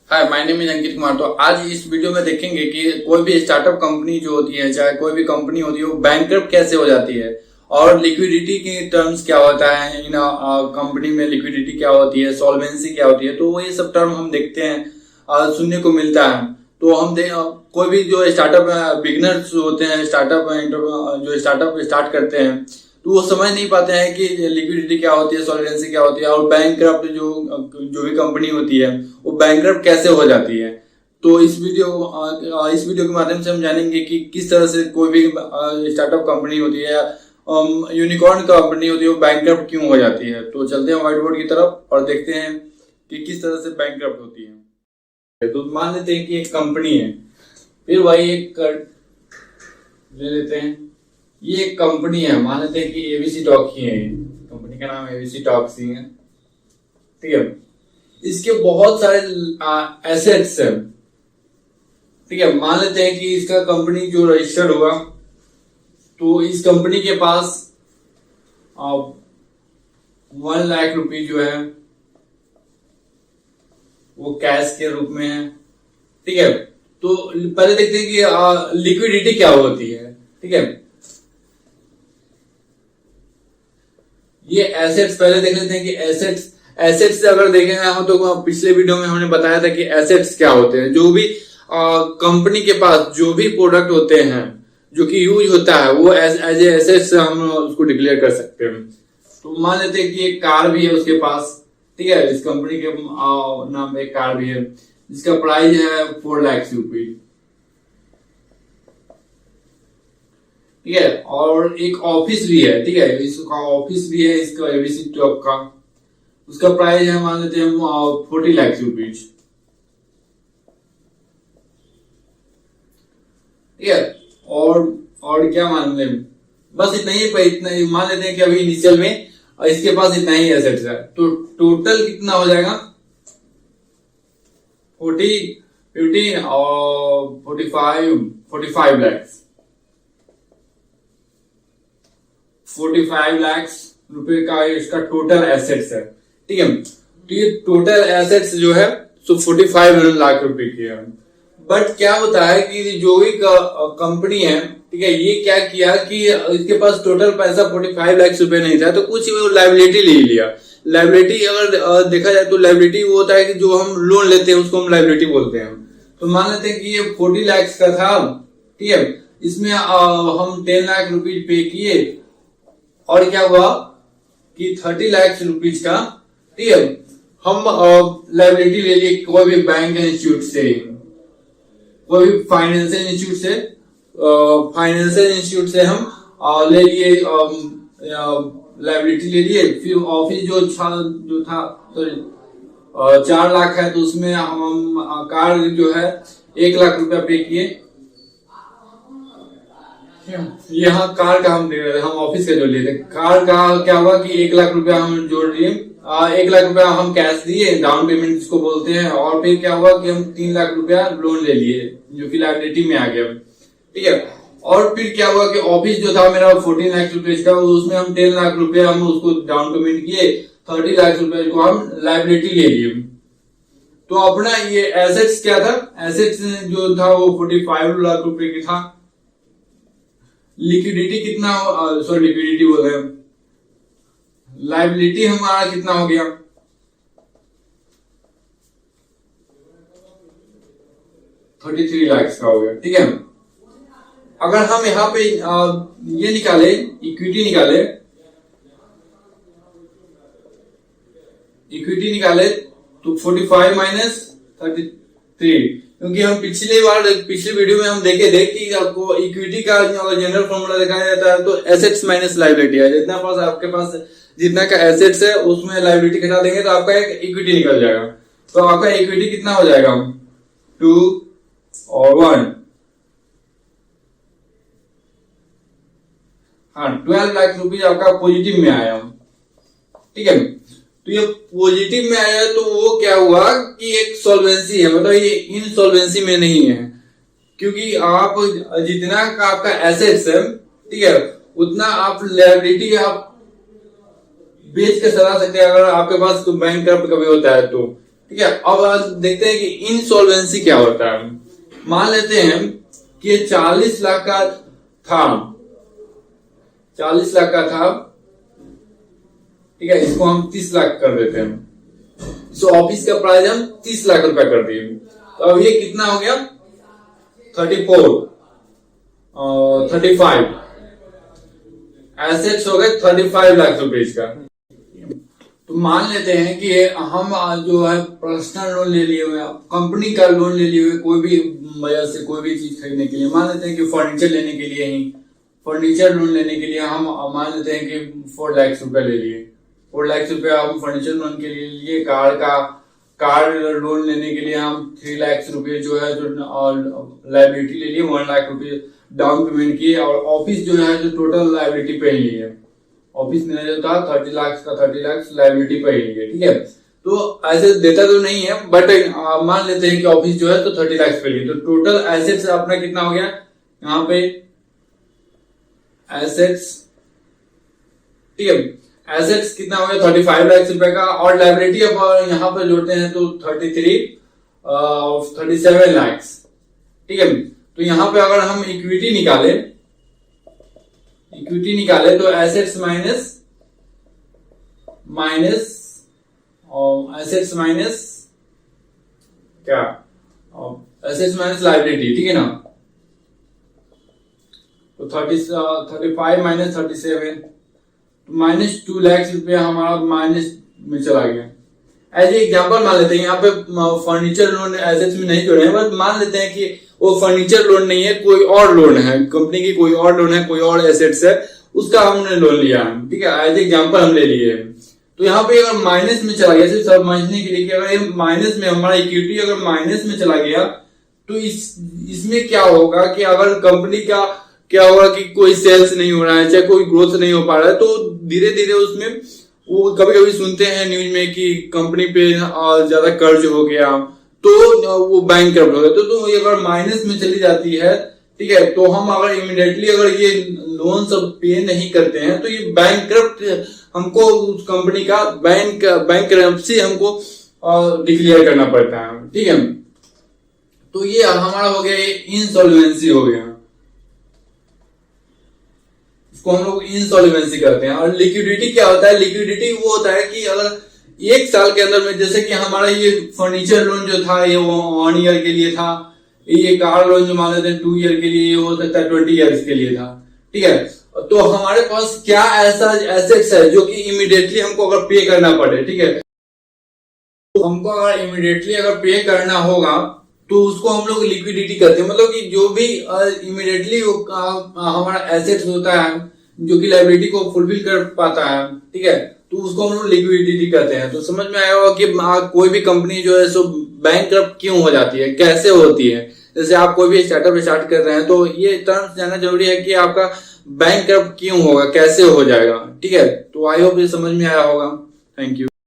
Hi, my name is Ankit Kumar. तो आज इस वीडियो में देखेंगे कि कोई भी स्टार्टअप कंपनी जो होती है, चाहे कोई भी कंपनी होती है, वो बैंकरप्ट कैसे हो जाती है और लिक्विडिटी के टर्म्स क्या होता है, इन कंपनी में लिक्विडिटी क्या होती है, सॉल्वेंसी क्या होती है। तो ये सब टर्म हम देखते हैं, सुनने को मिलता है। तो कोई भी जो स्टार्टअप बिगनर्स होते हैं, जो स्टार्टअप स्टार्ट करते हैं, तो वो समझ नहीं पाते हैं कि लिक्विडिटी क्या होती है, सॉल्वेंसी क्या होती है, और बैंकरप्ट जो भी कंपनी होती है वो बैंकरप्ट कैसे हो जाती है। तो इस वीडियो के माध्यम से हम जानेंगे कि किस तरह से कोई भी स्टार्टअप कंपनी होती है या यूनिकॉर्न कंपनी होती है वो बैंकरप्ट क्यों हो जाती है। तो चलते हैं व्हाइट बोर्ड की तरफ और देखते हैं कि किस तरह से बैंकरप्ट होती है। तो मान लेते हैं कि एक कंपनी है, फिर वही एक ले लेते हैं, ये एक कंपनी है, मान लेते हैं कि एबीसी टॉक ही है, कंपनी का नाम एबीसी टॉक्स ही है, ठीक है। इसके बहुत सारे एसेट्स है, ठीक है। मान लेते हैं कि इसका कंपनी जो रजिस्टर्ड हुआ, तो इस कंपनी के पास 1 लाख रुपए जो है वो कैश के रूप में है, ठीक है। तो पहले देखते हैं कि लिक्विडिटी क्या होती है, ठीक है। ये एसेट्स पहले देख लेते हैं कि एसेट्स अगर देखेंगे हम तो पिछले वीडियो में हमने बताया था कि एसेट्स क्या होते हैं। जो भी कंपनी के पास जो भी प्रोडक्ट होते हैं जो कि यूज होता है वो एज ए एसेट्स हम उसको डिक्लेयर कर सकते हैं। तो मान लेते हैं कि एक कार भी है उसके पास, ठीक है। इस कंपनी के नाम पे एक कार भी है जिसका प्राइस है 4 लाख रुपए, ठीक है। और एक ऑफिस भी है, ठीक है, इसका ऑफिस भी है इसका एबीसी टॉक का, उसका प्राइस है मान लेते हैं हम 40 लाख रुपए, ठीक है। और क्या मान लें, बस इतना ही मान लेते हैं कि अभी इनिशियल में इसके पास इतना ही एसेट्स है। तो टोटल कितना हो जाएगा 40, 15 और 45 लाख, 45 लाख रुपए का इसका टोटल एसेट्स है, ठीक है। तो ये टोटल एसेट्स जो है सो 45 लाख रुपए की है। बट क्या होता है कि जो भी कंपनी है, ठीक है, ये क्या किया कि इसके पास टोटल पैसा 45 लाख रुपए नहीं था, तो कुछ वो लाइबिलिटी ले लिया। लाइबिलिटी अगर देखा जाए तो लाइबिलिटी वो होता है कि जो हम लोन लेते हैं उसको हम लाइबिलिटी बोलते हैं। तो मान लेते हैं कि ये 40 लाख का था, ठीक है। इसमें हम 10 लाख रुपीज पे किए और क्या हुआ कि 30 लाख रुपीज का, ठीक है, हम लाइबिलिटी ले लिए कोई भी बैंक इंस्टीट्यूट से, कोई भी फाइनेंशियल इंस्टीट्यूट से हम ले लिए लाइबिलिटी ले लिए। फिर ऑफिस जो था तो 4 लाख है, तो उसमें हम कार जो है 1 लाख रुपया पे किए। यहाँ कार का हम ऑफिस का जोड़ लिए थे, कार का क्या हुआ कि 1 लाख रुपया हम जोड़ लिए, 1 लाख रुपया हम कैश दिए, डाउन पेमेंट जिसको बोलते हैं, और फिर क्या हुआ कि हम 3 लाख रुपया लोन ले लिए जो कि लाइबिलिटी में आ गया, ठीक है। और फिर क्या हुआ कि ऑफिस जो था मेरा 14 लाख रुपए का, उसमें हम 10 लाख रुपया हम उसको डाउन पेमेंट किए, 30 लाख रुपए को हम लाइबिलिटी ले लिए। तो अपना ये एसेट्स क्या था, एसेट्स जो था वो 45 लाख रुपए की था। लिक्विडिटी कितना, लिक्विडिटी बोल रहे हैं, लाइबिलिटी हमारा कितना हो गया 33 लाख का हो गया, ठीक है। अगर हम यहाँ पे ये निकाले, इक्विटी निकाले तो 45 माइनस 33, क्योंकि हम पिछले वीडियो में हम देखे थे कि आपको इक्विटी का जनरल फॉर्मूला दिखाया जाता है तो एसेट्स माइनस लाइबिलिटी है। आपके पास जितना का एसेट्स है उसमें लाइबिलिटी घटा देंगे तो आपका एक इक्विटी निकल जाएगा। तो आपका इक्विटी कितना हो जाएगा 2 और 1, हाँ 12 लाख रुपीज आपका पॉजिटिव में आया, ठीक है। तो ये पॉजिटिव में आया तो वो क्या हुआ कि एक सॉल्वेंसी है, मतलब ये इनसॉल्वेंसी में नहीं है, क्योंकि आप जितना का आपका एसेट्स है, ठीक है, उतना आप लायबिलिटी आप बेच के सजा सकते हैं अगर आपके पास बैंकरप्ट कभी होता है तो। ठीक है। अब आज देखते हैं कि इंसॉल्वेंसी क्या होता है। मान लेते हैं कि ये 40 लाख का था, 40 लाख का था, ठीक है, इसको हम 30 लाख कर देते हैं। सो ऑफिस का प्राइस हम 30 लाख रुपए कर दिए, तो अब ये कितना हो गया 34 और 35 एसेट्स हो गए 35 लाख रुपीज का। तो मान लेते हैं कि हम जो है पर्सनल लोन ले लिए हुए, कंपनी का लोन ले लिए हुए, कोई भी वजह से कोई भी चीज खरीदने के लिए, मान लेते हैं कि फर्नीचर लेने के लिए ही, फर्नीचर लोन लेने के लिए हम मान लेते हैं कि 4 लाख रुपए ले लिए, 4 लाख रुपए हम फर्नीचर लोन के लिए लिए। कार लोन लेने के लिए हम 3 लाख रुपए जो है जो लाइबिलिटी ले लिए, 1 लाख रुपए डाउन पेमेंट किए, और ऑफिस जो है जो टोटल लाइबिलिटी पे ही लिए, ऑफिस मेरा जो था 30 लाख का 30 लाख लाइबिलिटी पे ही लिए, ठीक है। तो ऐसे देता तो नहीं है, बट मान लेते हैं कि ऑफिस जो है तो 30 लाख पे लिए, तो टोटल एसेट्स अपना कितना हो गया यहाँ पे एसेट्स, ठीक है, एसेट्स कितना हो गया 35 लाख रुपए का, और लाइबिलिटी अब यहाँ पे जोड़ते हैं तो 37 लाख, ठीक है। तो यहाँ पे अगर हम इक्विटी निकाले तो एसेट्स एसेट्स माइनस क्या, एसेट्स माइनस लाइबिलिटी, ठीक है ना। तो 35 माइनस 37 माइनस 2 लाख रुपया हमारा माइनस में चला गया। एज एग्जाम्पल मान लेते हैं, यहाँ पे फर्नीचर लोन एसेट्स में नहीं जोड़े हैं, बट मान लेते हैं कि वो फर्नीचर लोन नहीं है, कोई और लोन है, कंपनी की कोई और लोन है, कोई और एसेट्स है, उसका हमने लोन लिया, ठीक है, एज एग्जाम्पल हम ले लिए। तो यहाँ पे अगर माइनस में चला गया, सिर्फ समझने के लिए कि अगर माइनस में हमारा इक्विटी अगर माइनस में चला गया तो इसमें क्या होगा कि अगर कंपनी का क्या होगा कि कोई सेल्स नहीं हो रहा है, चाहे कोई ग्रोथ नहीं हो पा रहा है, तो धीरे धीरे उसमें वो कभी कभी सुनते हैं न्यूज में कि कंपनी पे ज्यादा कर्ज हो गया, तो वो बैंकरप्ट हो गया। तो अगर माइनस में चली जाती है, ठीक है, तो हम अगर इमीडिएटली अगर ये लोन सब पे नहीं करते हैं तो ये बैंकरप्ट हमको उस कंपनी का बैंकरप्सी हमको डिक्लेयर करना पड़ता है, ठीक है। तो ये हमारा हो गया इंसॉल्वेंसी हो गया, इसको हम लोग इंसॉल्वेंसी करते हैं। और लिक्विडिटी क्या होता है, लिक्विडिटी वो होता है कि अगर 1 साल के अंदर में, जैसे कि हमारा ये फर्नीचर लोन जो था ये 1 ईयर के लिए था, ये कार लोन जो मान लेते हैं 2 ईयर के लिए, हो सकता है 20 ईयर्स के लिए था, ठीक है। तो हमारे पास क्या ऐसा एसेट्स है जो कि इमीडिएटली हमको अगर पे करना पड़े, ठीक है, तो हमको अगर इमीडिएटली अगर पे करना होगा तो उसको हम लोग लिक्विडिटी करते हैं। मतलब कि जो भी इमीडिएटली हमारा एसेट्स होता है जो कि लायबिलिटी को फुलफिल कर पाता है, ठीक है, तो उसको हम लोग लिक्विडिटी कहते हैं। तो समझ में आया होगा कि कोई भी कंपनी जो है सो बैंकरप्ट क्यों हो जाती है, कैसे होती है। जैसे आप कोई भी स्टार्टअप स्टार्ट कर रहे हैं तो ये टर्म्स जानना जरूरी है कि आपका बैंकरप्ट क्यों होगा, कैसे हो जाएगा, ठीक है। तो आई होप ये समझ में आया होगा। Thank you.